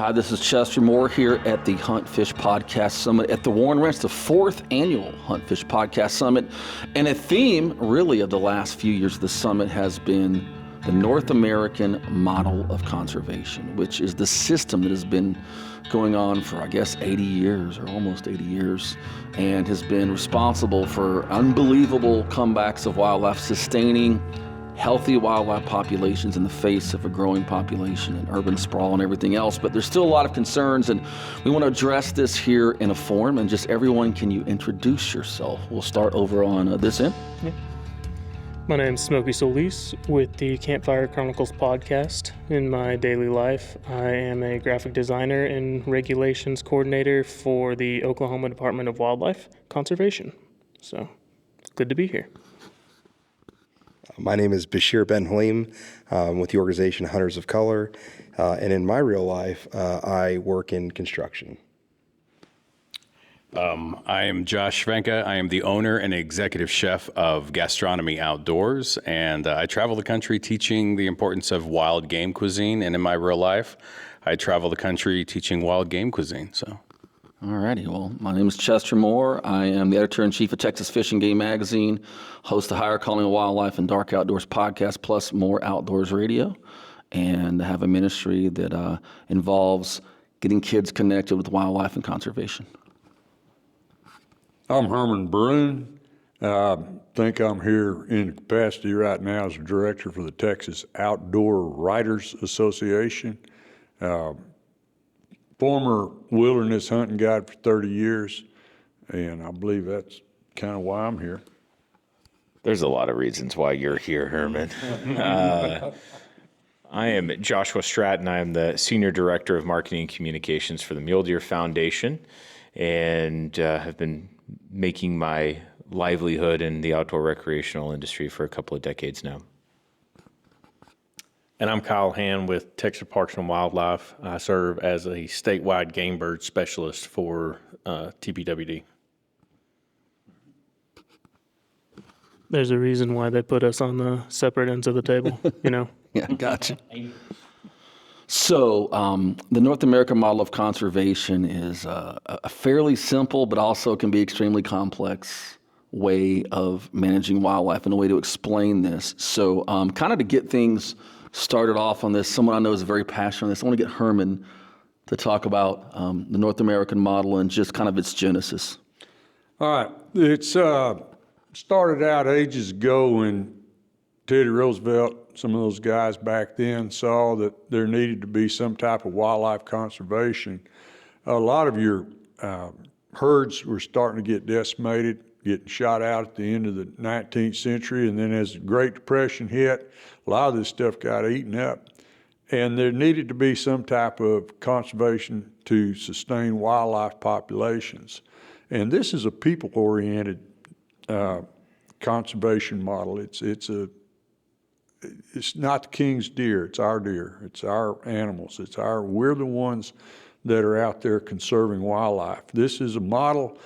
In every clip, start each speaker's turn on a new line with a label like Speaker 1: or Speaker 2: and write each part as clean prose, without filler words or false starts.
Speaker 1: Hi, this is Chester Moore here at the HuntFish Podcast Summit at the Warren Ranch, the 4th annual HuntFish Podcast Summit. And a theme, really, of the last few years of the summit has been the North American model of conservation, which is the system that has been going on for, I guess, 80 years or almost 80 years, and has been responsible for unbelievable comebacks of wildlife, sustaining healthy wildlife populations in the face of a growing population and urban sprawl and everything else. But there's still a lot of concerns, and we want to address this here in a forum. And just everyone, can you introduce yourself? We'll start over on this end.
Speaker 2: Yeah. My name's Smokey Solis with the Campfire Chronicles podcast. In my daily life, I am a graphic designer and regulations coordinator for the Oklahoma Department of Wildlife Conservation. So, it's good to be here.
Speaker 3: My name is Basheer Benhalim with the organization Hunters of Color, and in my real life, I work in construction.
Speaker 4: I am Josh Schwencke. I am the owner and executive chef of Gastronomy Outdoors, and I travel the country teaching the importance of wild game cuisine. And in my real life, I travel the country teaching wild game cuisine. So,
Speaker 1: all righty. Well, my name is Chester Moore. I am the editor-in-chief of Texas Fish and Game Magazine, host the Higher Calling of Wildlife and Dark Outdoors podcast, plus More Outdoors Radio, and I have a ministry that involves getting kids connected with wildlife and conservation.
Speaker 5: I'm Herman Brune. I think I'm here in capacity right now as a director for the Texas Outdoor Writers Association. Former wilderness hunting guide for 30 years, and I believe that's kind of why I'm here.
Speaker 6: There's a lot of reasons why you're here, Herman. I am Joshua Stratton. I am the Senior Director of Marketing and Communications for the Mule Deer Foundation, and have been making my livelihood in the outdoor recreational industry for a couple of decades now.
Speaker 7: And I'm Kyle Hand with Texas Parks and Wildlife. I serve as a statewide game bird specialist for TPWD.
Speaker 2: There's a reason why they put us on the separate ends of the table, you know?
Speaker 1: Yeah, gotcha. So the North American model of conservation is a fairly simple, but also can be extremely complex way of managing wildlife and a way to explain this. So kind of to get things started off on this, someone I know is very passionate on this. I want to get Herman to talk about the North American model and just kind of its genesis.
Speaker 5: All right. It's started out ages ago when Teddy Roosevelt, some of those guys back then, saw that there needed to be some type of wildlife conservation. A lot of your herds were starting to get decimated, getting shot out at the end of the 19th century, and then as the Great Depression hit, a lot of this stuff got eaten up. And there needed to be some type of conservation to sustain wildlife populations. And this is a people-oriented conservation model. It's not the king's deer, it's our animals, we're the ones that are out there conserving wildlife. This is a model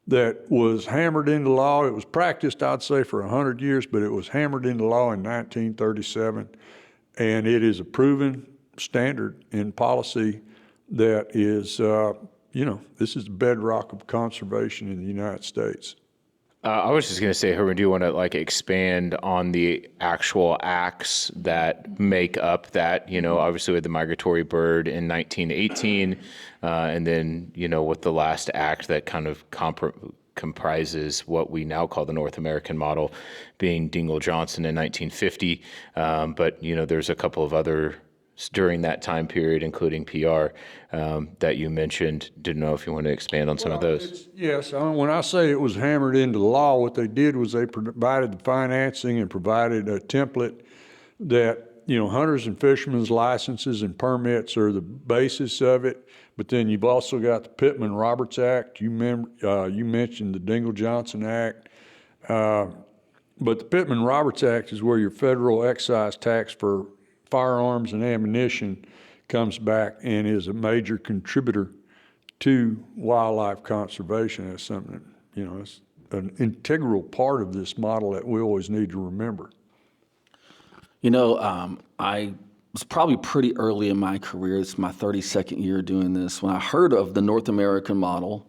Speaker 5: that was hammered into law. It was practiced, I'd say, for 100 years, but it was hammered into law in 1937, and it is a proven standard in policy that is, this is the bedrock of conservation in the United States.
Speaker 6: I was just going to say, Herman, do you want to expand on the actual acts that make up that? Obviously with the migratory bird in 1918, and then with the last act that kind of comprises what we now call the North American model, being Dingell-Johnson in 1950. But there's a couple of other during that time period, including PR, that you mentioned. Didn't know if you want to expand on some of those.
Speaker 5: Yes, when I say it was hammered into law, what they did was they provided the financing and provided a template that, hunters and fishermen's licenses and permits are the basis of it. But then you've also got the Pittman-Robertson Act. You mentioned the Dingell-Johnson Act. But the Pittman-Robertson Act is where your federal excise tax for firearms and ammunition comes back and is a major contributor to wildlife conservation. That's something that, it's an integral part of this model that we always need to remember.
Speaker 1: I was probably pretty early in my career. It's my 32nd year doing this when I heard of the North American model.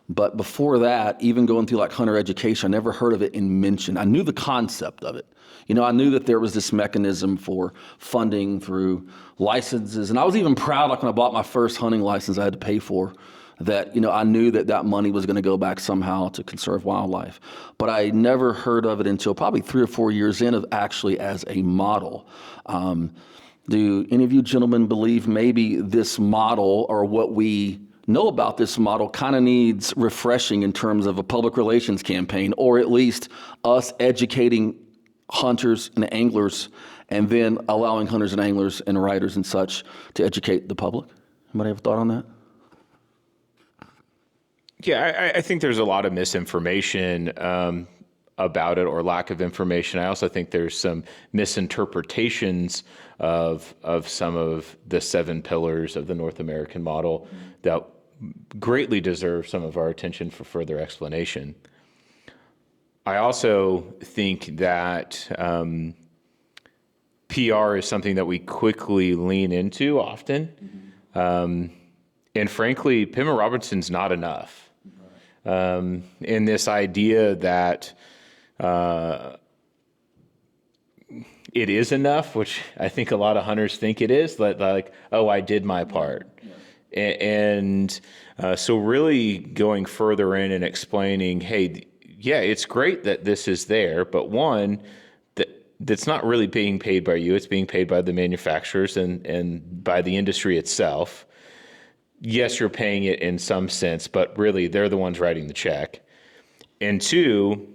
Speaker 1: But before that, even going through like hunter education, I never heard of it in mention. I knew the concept of it. I knew that there was this mechanism for funding through licenses. And I was even proud, like when I bought my first hunting license I had to pay for, that, I knew that money was going to go back somehow to conserve wildlife. But I never heard of it until probably 3 or 4 years in of actually as a model. Do any of you gentlemen believe maybe this model or what we know about this model kind of needs refreshing in terms of a public relations campaign, or at least us educating hunters and anglers and then allowing hunters and anglers and writers and such to educate the public? Anybody have a thought on that?
Speaker 6: Yeah, I think there's a lot of misinformation about it, or lack of information. I also think there's some misinterpretations of some of the 7 pillars of the North American model that greatly deserve some of our attention for further explanation. I also think that PR is something that we quickly lean into often. And frankly, Pittman-Robertson's not enough. And this idea that it is enough, which I think a lot of hunters think it is, like, oh, I did my part. And so really going further in and explaining, hey, yeah, it's great that this is there, but one, that's not really being paid by you. It's being paid by the manufacturers and by the industry itself. Yes, you're paying it in some sense, but really they're the ones writing the check. And 2,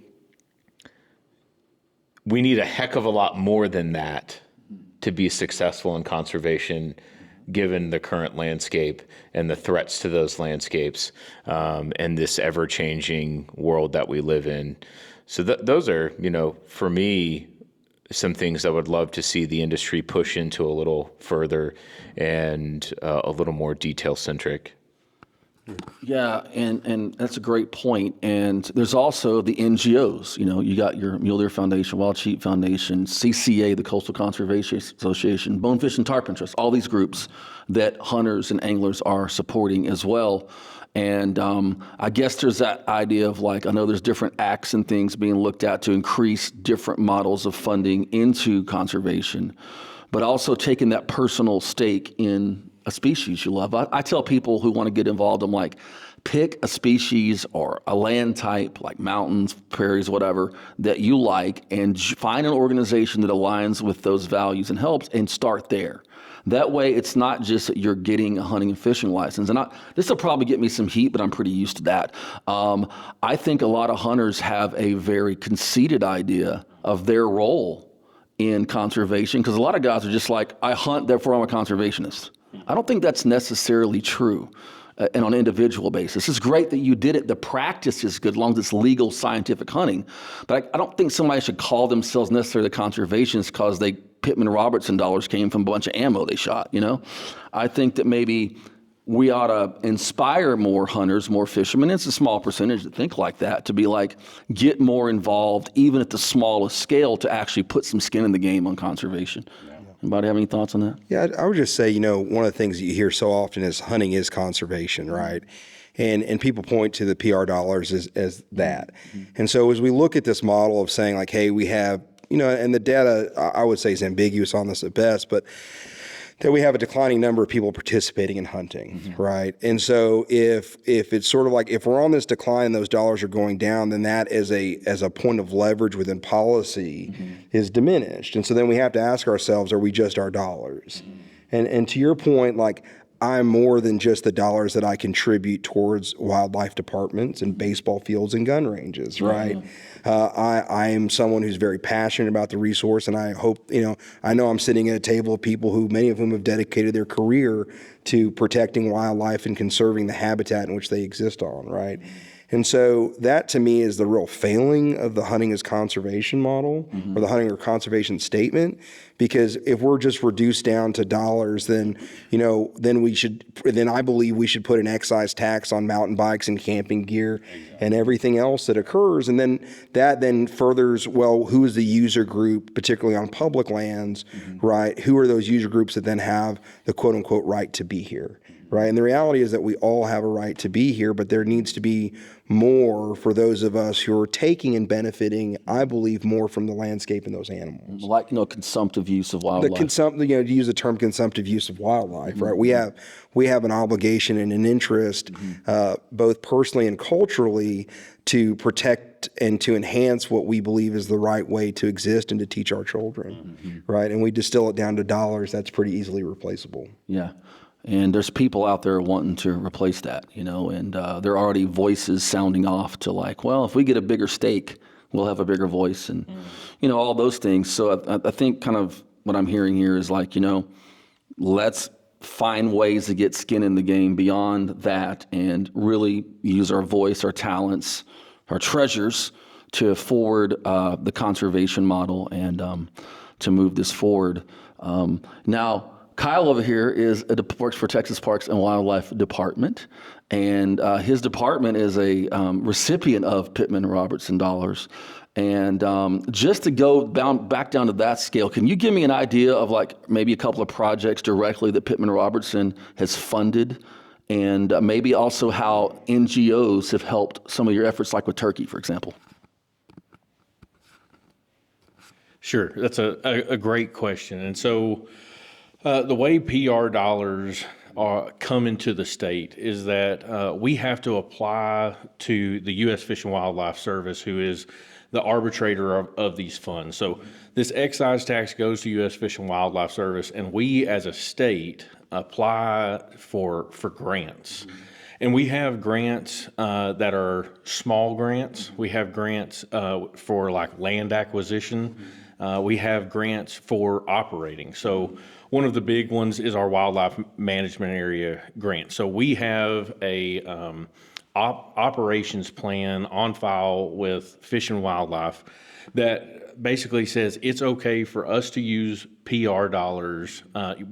Speaker 6: we need a heck of a lot more than that to be successful in conservation, given the current landscape and the threats to those landscapes, and this ever-changing world that we live in. So those are, for me, some things I would love to see the industry push into a little further and a little more detail-centric.
Speaker 1: Yeah, and that's a great point. And there's also the NGOs. You got your Mule Deer Foundation, Wild Sheep Foundation, CCA, the Coastal Conservation Association, Bonefish and Tarpon Trust, all these groups that hunters and anglers are supporting as well. And I guess there's that idea of I know there's different acts and things being looked at to increase different models of funding into conservation, but also taking that personal stake in a species you love. I tell people who want to get involved, I'm like, pick a species or a land type like mountains, prairies, whatever, that you like, and find an organization that aligns with those values and helps, and start there. That way, it's not just that you're getting a hunting and fishing license. And this will probably get me some heat, but I'm pretty used to that. I think a lot of hunters have a very conceited idea of their role in conservation, because a lot of guys are just like, I hunt, therefore I'm a conservationist. I don't think that's necessarily true. And on an individual basis. It's great that you did it. The practice is good as long as it's legal scientific hunting. But I don't think somebody should call themselves necessarily conservationists because they Pittman-Robertson dollars came from a bunch of ammo they shot, I think that maybe we ought to inspire more hunters, more fishermen. It's a small percentage that think like that, to be like, get more involved, even at the smallest scale, to actually put some skin in the game on conservation. Anybody have any thoughts on that?
Speaker 3: Yeah, I would just say, one of the things that you hear so often is hunting is conservation, right? And people point to the PR dollars as that. And so as we look at this model of saying like, hey, we have, and the data I would say is ambiguous on this at best, but that we have a declining number of people participating in hunting, right? And so if it's sort of like, if we're on this decline and those dollars are going down, then that as a point of leverage within policy is diminished. And so then we have to ask ourselves, are we just our dollars? And to your point, like, I'm more than just the dollars that I contribute towards wildlife departments and baseball fields and gun ranges, right? I am someone who's very passionate about the resource, and I hope, I know I'm sitting at a table of people who, many of whom have dedicated their career to protecting wildlife and conserving the habitat in which they exist on, right? And so that to me is the real failing of the hunting as conservation model or the hunting or conservation statement. Because if we're just reduced down to dollars, then I believe we should put an excise tax on mountain bikes and camping gear and everything else that occurs. And then that then furthers, well, who is the user group, particularly on public lands, right? Who are those user groups that then have the quote unquote right to be here? Right. And the reality is that we all have a right to be here, but there needs to be more for those of us who are taking and benefiting, I believe, more from the landscape and those animals.
Speaker 1: Like, consumptive use of wildlife.
Speaker 3: To use the term consumptive use of wildlife, right? We have an obligation and an interest, both personally and culturally, to protect and to enhance what we believe is the right way to exist and to teach our children, right? And we distill it down to dollars. That's pretty easily replaceable.
Speaker 1: Yeah. And there's people out there wanting to replace that, and there are already voices sounding off to like, well, if we get a bigger stake, we'll have a bigger voice and, all those things. So I think kind of what I'm hearing here is like, let's find ways to get skin in the game beyond that and really use our voice, our talents, our treasures to forward the conservation model and to move this forward. Now, Kyle over here works for Texas Parks and Wildlife Department, and his department is a recipient of Pittman-Robertson dollars. And just to go back down to that scale, can you give me an idea of like maybe a couple of projects directly that Pittman-Robertson has funded, and maybe also how NGOs have helped some of your efforts, like with Turkey, for example?
Speaker 7: Sure, that's a great question. And so the way PR dollars come into the state is that we have to apply to the U.S. Fish and Wildlife Service, who is the arbitrator of these funds. So this excise tax goes to U.S. Fish and Wildlife Service, and we as a state apply for grants. And we have grants that are small grants. We have grants for like land acquisition. We have grants for operating. So one of the big ones is our wildlife management area grant. So we have a operations plan on file with Fish and Wildlife that basically says it's okay for us to use PR dollars,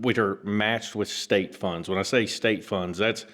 Speaker 7: which are matched with state funds. When I say state funds, that's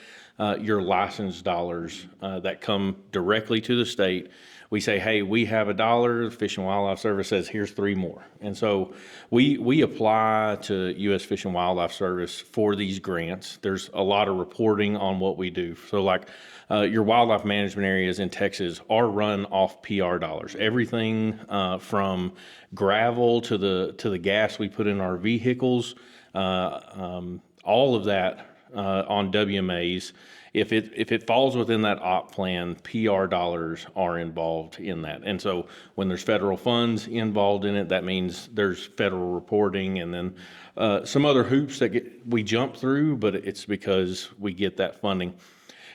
Speaker 7: your license dollars that come directly to the state. We say, hey, we have $1. Fish and Wildlife Service says, here's 3 more. And so we apply to U.S. Fish and Wildlife Service for these grants. There's a lot of reporting on what we do. So like your wildlife management areas in Texas are run off PR dollars. Everything from gravel to the gas we put in our vehicles, all of that on WMAs. If it falls within that op plan, PR dollars are involved in that. And so when there's federal funds involved in it, that means there's federal reporting and then some other hoops that we jump through, but it's because we get that funding.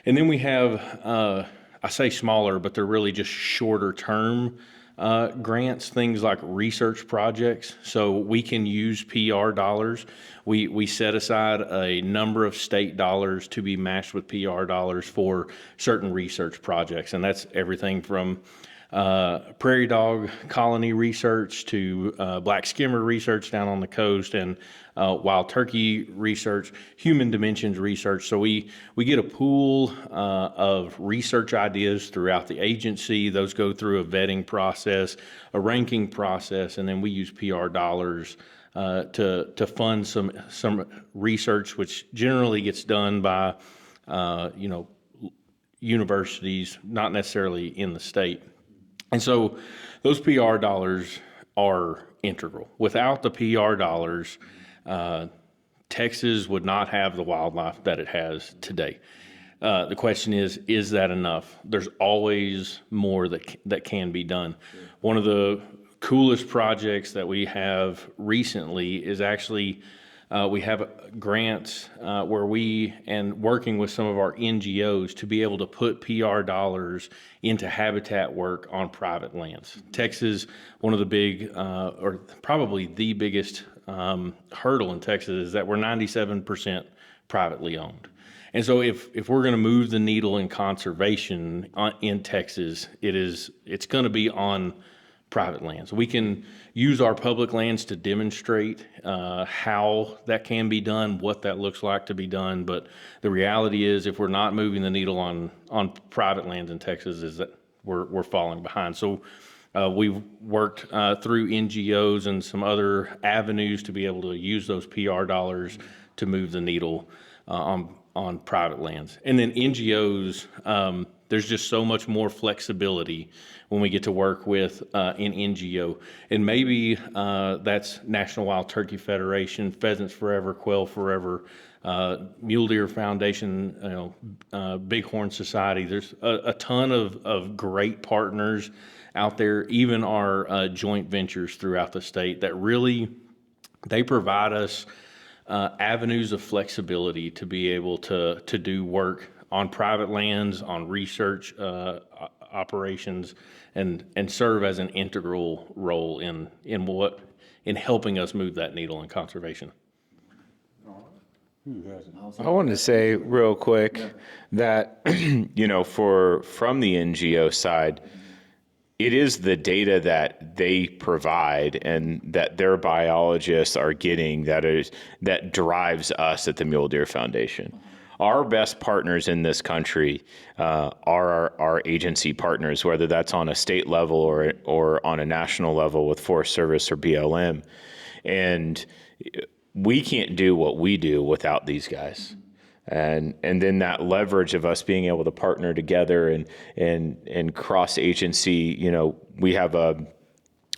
Speaker 7: And then we have, I say smaller, but they're really just shorter term grants, things like research projects. So we can use PR dollars. We set aside a number of state dollars to be matched with PR dollars for certain research projects. And that's everything from prairie dog colony research to black skimmer research down on the coast and wild turkey research, human dimensions research. So we get a pool of research ideas throughout the agency. Those go through a vetting process, a ranking process, and then we use PR dollars to fund some research, which generally gets done by universities, not necessarily in the state. And so those PR dollars are integral. Without the PR dollars, Texas would not have the wildlife that it has today. The question is that enough? There's always more that can be done. One of the coolest projects that we have recently is actually we have grants where working with some of our NGOs to be able to put PR dollars into habitat work on private lands. Texas, one of the big, or probably the biggest hurdle in Texas is that we're 97% privately owned. And so if we're going to move the needle in conservation in Texas, it's going to be on private lands. We can use our public lands to demonstrate how that can be done, what that looks like to be done. But the reality is, if we're not moving the needle on private lands in Texas, is that we're falling behind. So we've worked through NGOs and some other avenues to be able to use those PR dollars to move the needle on private lands. And then NGOs, there's just so much more flexibility when we get to work with an NGO. And maybe that's National Wild Turkey Federation, Pheasants Forever, Quail Forever, Mule Deer Foundation, Bighorn Society. There's a ton of great partners out there, even our joint ventures throughout the state that really, they provide us avenues of flexibility to be able to do work on private lands, on research operations, and serve as an integral role in helping us move that needle in conservation.
Speaker 6: I wanted to say real quick that, from the NGO side, it is the data that they provide and that their biologists are getting that drives us at the Mule Deer Foundation. Our best partners in this country are our agency partners, whether that's on a state level or on a national level with Forest Service or BLM. And we can't do what we do without these guys. And then that leverage of us being able to partner together and cross agency, we have a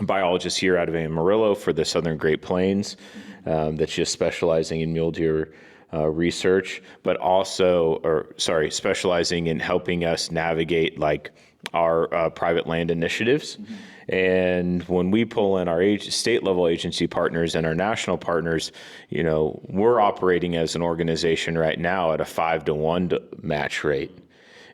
Speaker 6: biologist here out of Amarillo for the Southern Great Plains that's just specializing in mule deer research, but also, specializing in helping us navigate like our private land initiatives. Mm-hmm. And when we pull in our state level agency partners and our national partners, we're operating as an organization right now at a 5-to-1 match rate.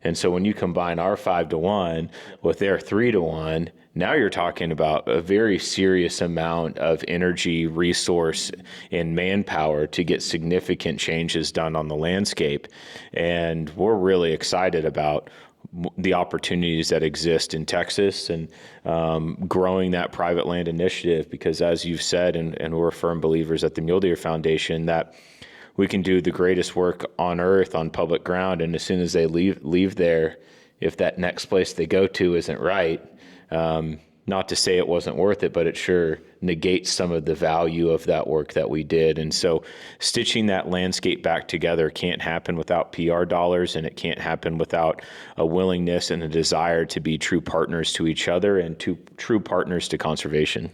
Speaker 6: And so when you combine our 5-to-1 with their 3-to-1, now you're talking about a very serious amount of energy, resource, and manpower to get significant changes done on the landscape. And we're really excited about the opportunities that exist in Texas and growing that private land initiative, because as you've said, and we're firm believers at the Mule Deer Foundation, that we can do the greatest work on earth on public ground, and as soon as they leave there, if that next place they go to isn't right, not to say it wasn't worth it, but it sure negates some of the value of that work that we did. And so stitching that landscape back together can't happen without PR dollars, and it can't happen without a willingness and a desire to be true partners to each other and true partners to conservation.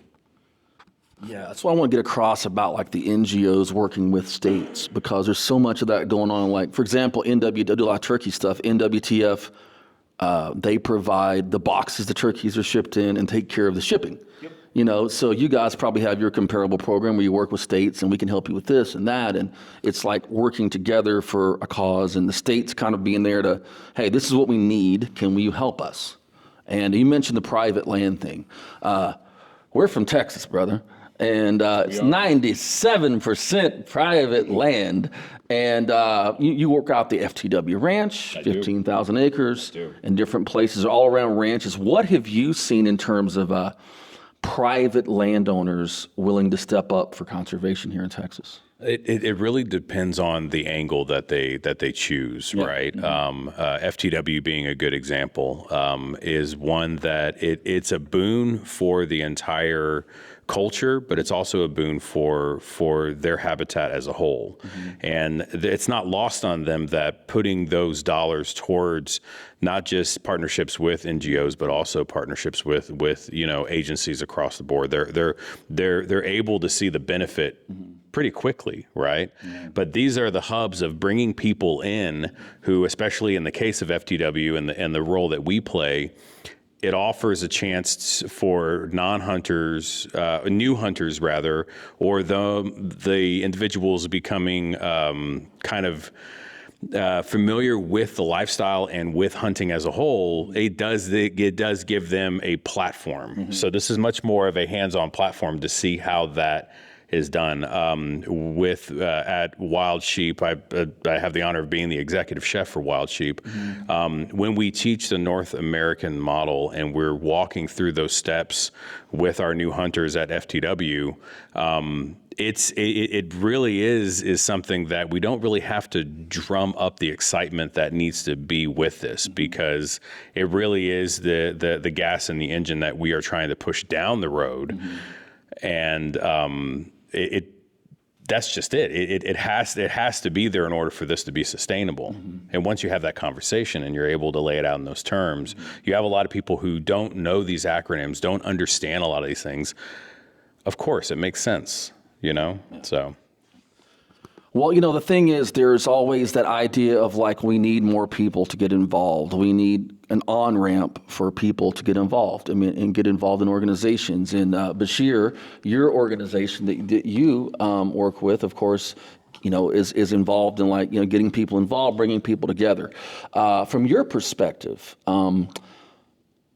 Speaker 1: Yeah, that's what I want to get across about like the NGOs working with states, because there's so much of that going on. Like, for example, NWTF, a lot of turkey stuff, NWTF, they provide the boxes the turkeys are shipped in and take care of the shipping. Yep. So you guys probably have your comparable program where you work with states and we can help you with this and that. And it's like working together for a cause, and the states kind of being there to, hey, this is what we need. Can you help us? And you mentioned the private land thing. We're from Texas, brother. And it's 97% private land. And you work out the FTW Ranch, 15,000 acres, in different places, all around ranches. What have you seen in terms of private landowners willing to step up for conservation here in Texas?
Speaker 4: It really depends on the angle that they choose, yeah. Right? Mm-hmm. FTW being a good example is one that it's a boon for the entire culture, but it's also a boon for their habitat as a whole. Mm-hmm. And it's not lost on them that putting those dollars towards not just partnerships with NGOs, but also partnerships with agencies across the board. They're able to see the benefit pretty quickly, right? Yeah. But these are the hubs of bringing people in who, especially in the case of FTW and the role that we play, it offers a chance for non-hunters, new hunters rather, or the individuals becoming kind of familiar with the lifestyle and with hunting as a whole. It does give them a platform. Mm-hmm. So this is much more of a hands-on platform to see how that is done. At Wild Sheep, I have the honor of being the executive chef for Wild Sheep. When we teach the North American model and we're walking through those steps with our new hunters at FTW, it really is something that we don't really have to drum up the excitement that needs to be with this, because it really is the gas in the engine that we are trying to push down the road. And that's just it. It has to be there in order for this to be sustainable. And once you have that conversation and you're able to lay it out in those terms, you have a lot of people who don't know these acronyms, don't understand a lot of these things. Of course, it makes sense, so.
Speaker 1: Well, the thing is, there's always that idea of like, we need more people to get involved. We need an on-ramp for people to get involved. And get involved in organizations. And Basheer, your organization that you work with, of course, is involved in like, getting people involved, bringing people together. From your perspective,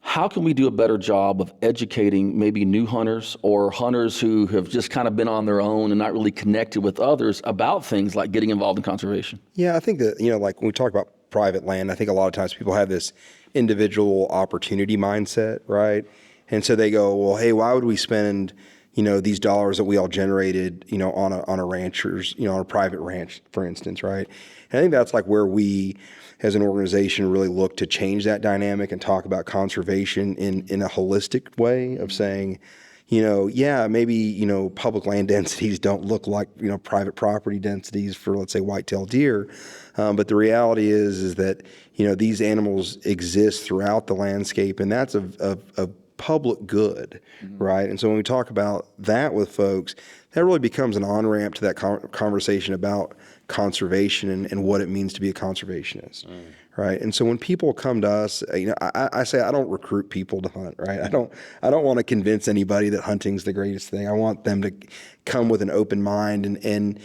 Speaker 1: how can we do a better job of educating maybe new hunters or hunters who have just kind of been on their own and not really connected with others about things like getting involved in conservation?
Speaker 3: Yeah, I think that, like when we talk about private land, I think a lot of times people have this individual opportunity mindset, right? And so they go, well, hey, why would we spend, these dollars that we all generated, on a rancher's, on a private ranch, for instance, right? And I think that's like where we, as an organization, really look to change that dynamic and talk about conservation in a holistic way of saying, maybe, public land densities don't look like, private property densities for, let's say, white-tailed deer. But the reality is that, these animals exist throughout the landscape, and that's a public good, right? And so when we talk about that with folks, that really becomes an on-ramp to that conversation about conservation and what it means to be a conservationist, right? And so when people come to us, I say I don't recruit people to hunt, right? I don't want to convince anybody that hunting's the greatest thing. I want them to come with an open mind and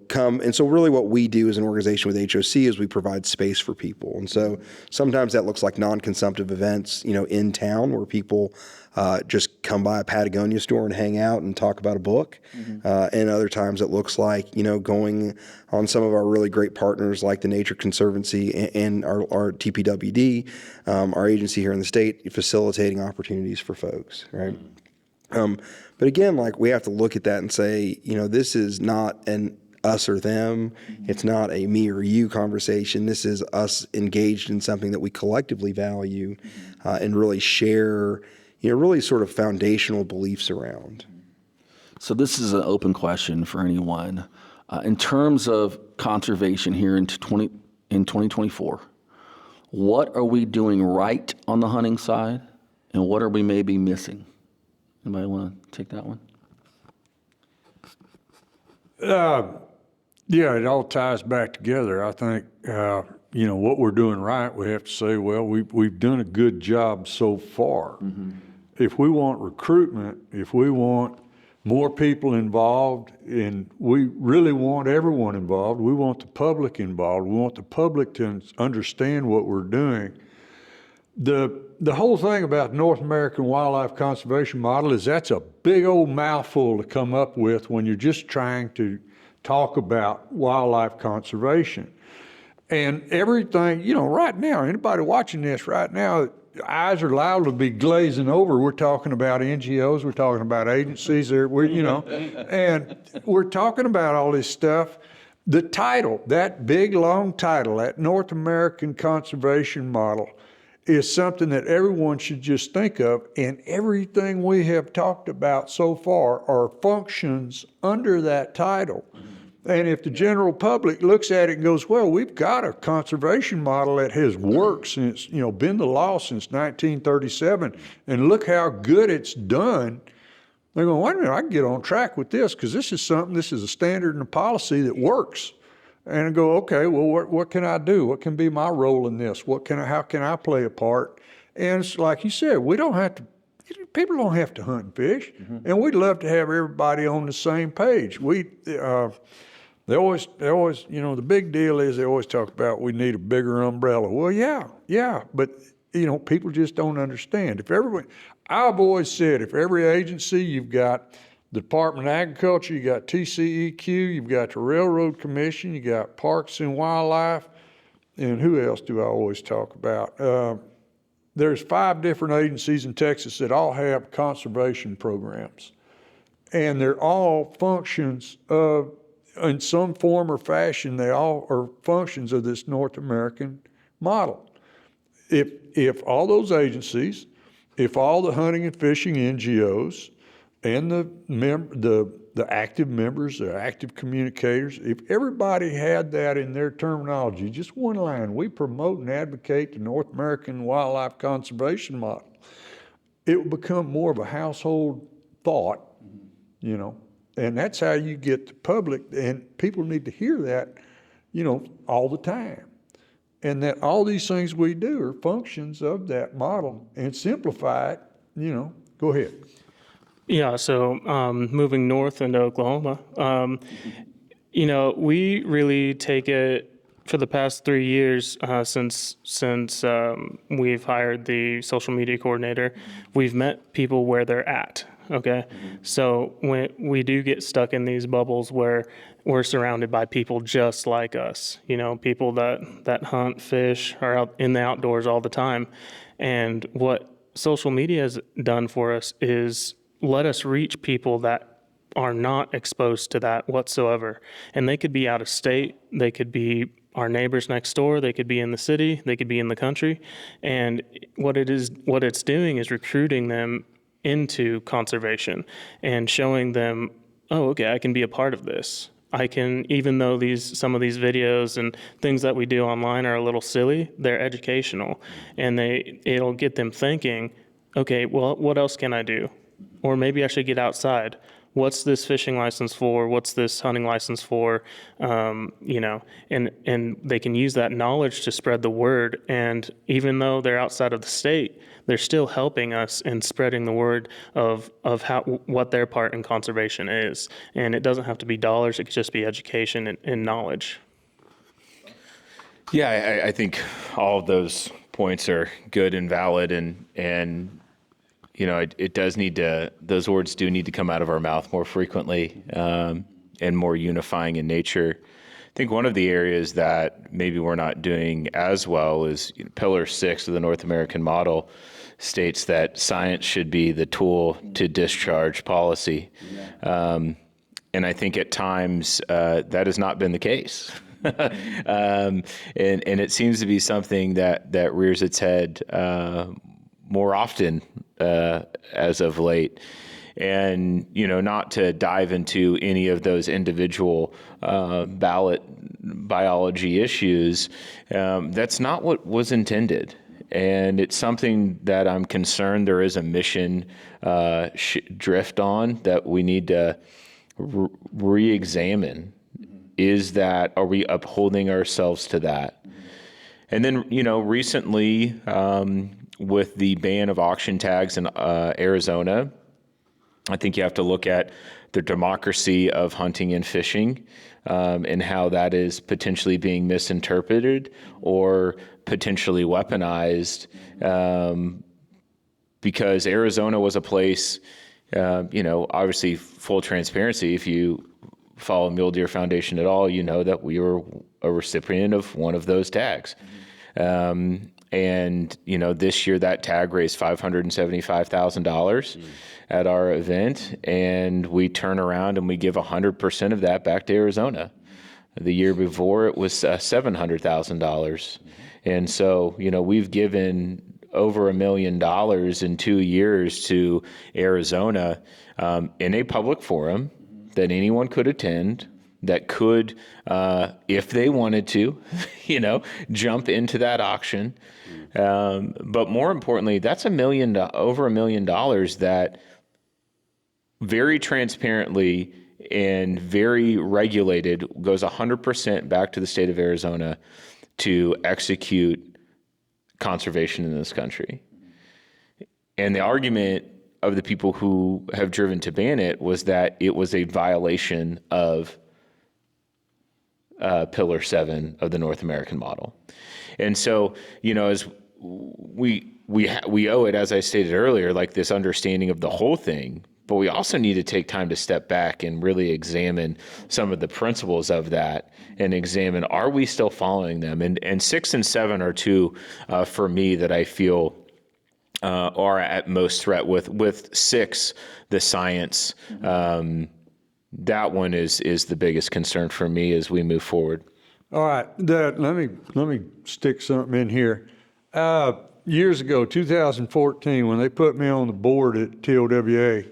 Speaker 3: come. And so really what we do as an organization with HOC is we provide space for people. And so sometimes that looks like non-consumptive events, in town where people just come by a Patagonia store and hang out and talk about a book. And other times it looks like, going on some of our really great partners like the Nature Conservancy and our TPWD, our agency here in the state, facilitating opportunities for folks, right? But again, like we have to look at that and say, this is not an us or them. It's not a me or you conversation. This is us engaged in something that we collectively value and really share, really sort of foundational beliefs around.
Speaker 1: So this is an open question for anyone. In terms of conservation here in 2024, what are we doing right on the hunting side, and what are we maybe missing? Anybody want to take that one?
Speaker 5: Yeah, it all ties back together. I think, what we're doing right, we have to say, well, we've done a good job so far. If we want recruitment, if we want more people involved, and we really want everyone involved, we want the public involved, we want the public to understand what we're doing. The whole thing about North American Wildlife Conservation Model is that's a big old mouthful to come up with when you're just trying to talk about wildlife conservation. And everything, right now, anybody watching this right now, eyes are liable to be glazing over. We're talking about NGOs, we're talking about agencies, and we're talking about all this stuff. The title, that big long title, that North American Conservation Model, is something that everyone should just think of, and everything we have talked about so far are functions under that title. And if the general public looks at it and goes, well, we've got a conservation model that has worked since, been the law since 1937, and look how good it's done, they're going, wait a minute, I can get on track with this because this is a standard and a policy that works. And I go, okay, well, what can I do? What can be my role in this? How can I play a part? And it's like you said, people don't have to hunt and fish, and we'd love to have everybody on the same page. They always, the big deal is they always talk about we need a bigger umbrella. Well, yeah, but people just don't understand. I've always said, if every agency you've got the Department of Agriculture, you got TCEQ, you've got the Railroad Commission, you got Parks and Wildlife, and who else do I always talk about? There's 5 different agencies in Texas that all have conservation programs. And they're all functions of, in some form or fashion, they all are functions of this North American model. If all those agencies, if all the hunting and fishing NGOs and the active members, the active communicators, if everybody had that in their terminology, just one line, we promote and advocate the North American wildlife conservation model, it would become more of a household thought, you know, and that's how you get the public, and people need to hear that, you know, all the time. And that all these things we do are functions of that model, and simplify it, you know, go ahead.
Speaker 2: Yeah, so moving north into Oklahoma, you know, we really take it for the past 3 years since we've hired the social media coordinator. We've met people where they're at. Okay, so when we do get stuck in these bubbles where we're surrounded by people just like us, you know, people that hunt, fish, are out in the outdoors all the time, and what social media has done for us is let us reach people that are not exposed to that whatsoever. And they could be out of state, they could be our neighbors next door, they could be in the city, they could be in the country. And what it's doing is recruiting them into conservation and showing them, oh, okay, I can be a part of this. I can, even though some of these videos and things that we do online are a little silly, they're educational, and it'll get them thinking, okay, well, what else can I do? Or maybe I should get outside. What's this fishing license for? What's this hunting license for? You know, and they can use that knowledge to spread the word. And even though they're outside of the state, they're still helping us in spreading the word of what their part in conservation is. And it doesn't have to be dollars; it could just be education and knowledge.
Speaker 6: Yeah, I think all of those points are good and valid, and you know, it does need to, those words do need to come out of our mouth more frequently and more unifying in nature. I think one of the areas that maybe we're not doing as well is, you know, Pillar 6 of the North American model states that science should be the tool to discharge policy. And I think at times that has not been the case. And it seems to be something that rears its head more often as of late. And, you know, not to dive into any of those individual ballot biology issues, that's not what was intended. And it's something that I'm concerned there is a mission drift on that we need to re-examine. Are we upholding ourselves to that? And then, you know, recently, with the ban of auction tags in Arizona, I think you have to look at the democracy of hunting and fishing and how that is potentially being misinterpreted or potentially weaponized, because Arizona was a place, you know, obviously full transparency. If you follow Mule Deer Foundation at all, you know that we were a recipient of one of those tags. And, you know, this year that tag raised $575,000 at our event, and we turn around and we give 100% of that back to Arizona. The year before it was $700,000. And so, you know, we've given over $1 million in 2 years to Arizona in a public forum that anyone could attend, that could, if they wanted to, you know, jump into that auction. But more importantly, that's over $1 million that very transparently and very regulated goes 100% back to the state of Arizona to execute conservation in this country. And the argument of the people who have driven to ban it was that it was a violation of Pillar 7 of the North American model. And so, you know, as we owe it, as I stated earlier, like this understanding of the whole thing, But we also need to take time to step back and really examine some of the principles of that and examine, are we still following them? And 6 and 7 are two for me that I feel are at most threat with 6, the science. That one is the biggest concern for me as we move forward.
Speaker 5: All right, let me stick something in here. Years ago, 2014, when they put me on the board at TOWA,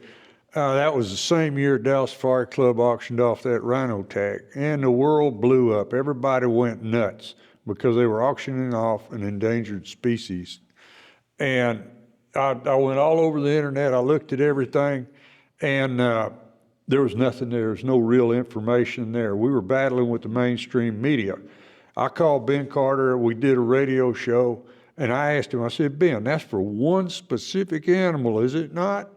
Speaker 5: that was the same year Dallas Safari Club auctioned off that rhino tag, and the world blew up. Everybody went nuts because they were auctioning off an endangered species. And I went all over the internet. I looked at everything, and there was nothing there. There was no real information there. We were battling with the mainstream media. I called Ben Carter. We did a radio show, and I asked him, I said, Ben, that's for one specific animal, is it not?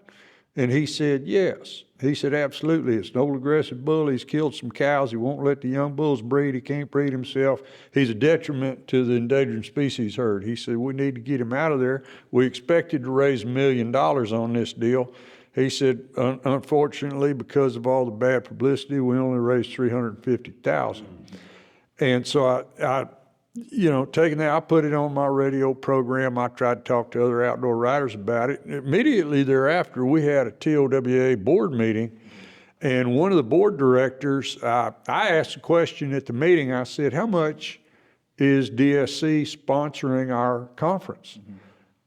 Speaker 5: And he said, yes. He said, absolutely. It's an old aggressive bull. He's killed some cows. He won't let the young bulls breed. He can't breed himself. He's a detriment to the endangered species herd. He said, we need to get him out of there. We expected to raise $1 million on this deal. He said, unfortunately, because of all the bad publicity, we only raised $350,000. And so I taking that, I put it on my radio program. I tried to talk to other outdoor writers about it. Immediately thereafter, we had a TOWA board meeting, and one of the board directors, I asked a question at the meeting. I said, how much is DSC sponsoring our conference? Mm-hmm.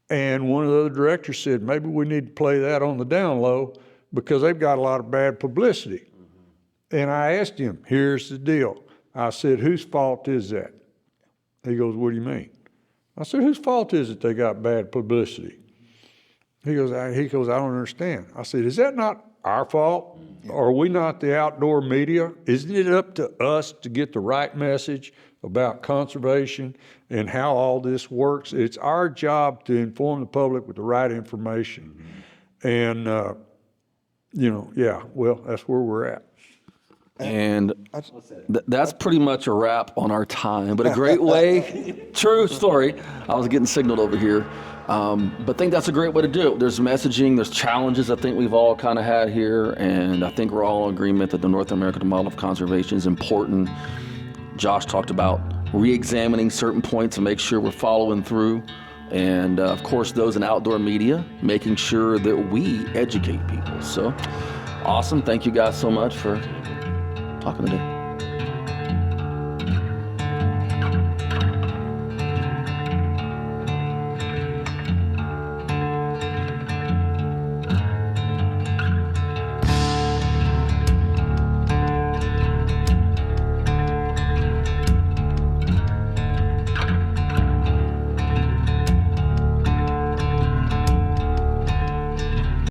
Speaker 5: And one of the other directors said, maybe we need to play that on the down low because they've got a lot of bad publicity. Mm-hmm. And I asked him, here's the deal. I said, whose fault is that? He goes, what do you mean? I said, whose fault is it they got bad publicity? He goes, I don't understand. I said, is that not our fault? Are we not the outdoor media? Isn't it up to us to get the right message about conservation and how all this works? It's our job to inform the public with the right information. And, that's where we're at.
Speaker 1: And that's pretty much a wrap on our time, but a great way, true story. I was getting signaled over here, but I think that's a great way to do it. There's messaging, there's challenges I think we've all kind of had here, and I think we're all in agreement that the North American model of conservation is important. Josh talked about re-examining certain points to make sure we're following through. And of course, those in outdoor media, making sure that we educate people. So awesome. Thank you guys so much for talking today.